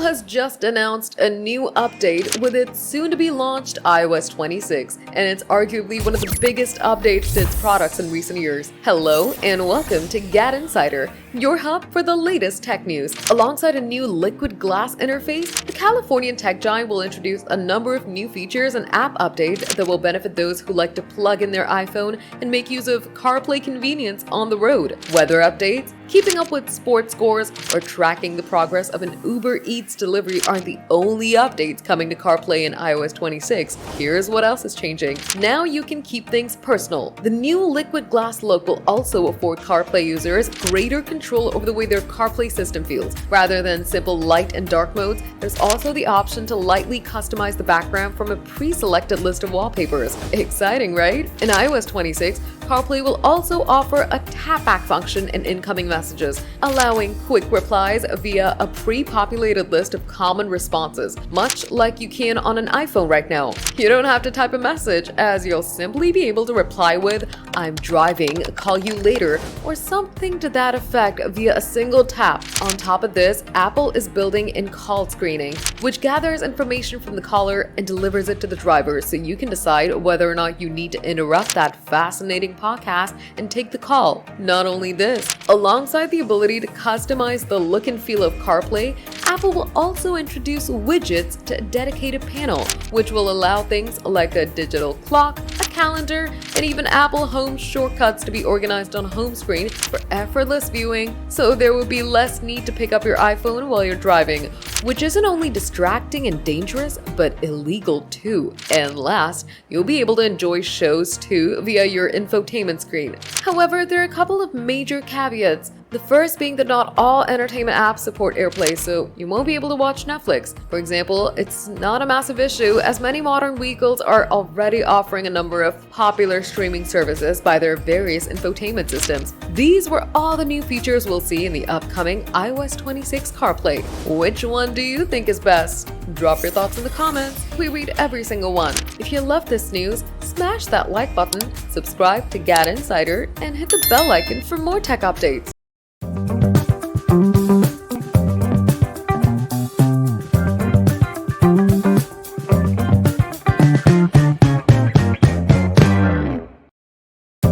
has just announced a new update with its soon-to-be launched iOS 26, and it's arguably one of the biggest updates to its products in recent years. Hello, and welcome to GadInsider, your hub for the latest tech news. Alongside a new liquid glass interface, the Californian tech giant will introduce a number of new features and app updates that will benefit those who like to plug in their iPhone and make use of CarPlay convenience on the road. Weather updates, keeping up with sports scores, or tracking the progress of an Uber Eats delivery aren't the only updates coming to CarPlay in iOS 26. Here's what else is changing. Now you can keep things personal. The new liquid glass look will also afford CarPlay users greater control over the way their CarPlay system feels. Rather than simple light and dark modes, there's also the option to lightly customize the background from a pre-selected list of wallpapers. Exciting, right? In iOS 26, CarPlay will also offer a tap-back function in incoming messages, allowing quick replies via a pre-populated list of common responses, much like you can on an iPhone right now. You don't have to type a message, as you'll simply be able to reply with, "I'm driving, call you later," or something to that effect via a single tap. On top of this, Apple is building in call screening, which gathers information from the caller and delivers it to the driver so you can decide whether or not you need to interrupt that fascinating podcast and take the call. Not only this, alongside the ability to customize the look and feel of CarPlay, Apple will also introduce widgets to a dedicated panel, which will allow things like a digital clock, a calendar, and even Apple Home shortcuts to be organized on home screen for effortless viewing, so there will be less need to pick up your iPhone while you're driving, which isn't only distracting and dangerous, but illegal too. And last, you'll be able to enjoy shows too via your infotainment screen. However, there are a couple of major caveats. The first being that not all entertainment apps support AirPlay, so you won't be able to watch Netflix. For example, it's not a massive issue as many modern vehicles are already offering a number of popular streaming services by their various infotainment systems. These were all the new features we'll see in the upcoming iOS 26 CarPlay. Which one do you think is best? Drop your thoughts in the comments. We read every single one. If you love this news, smash that like button, subscribe to GadInsider, and hit the bell icon for more tech updates.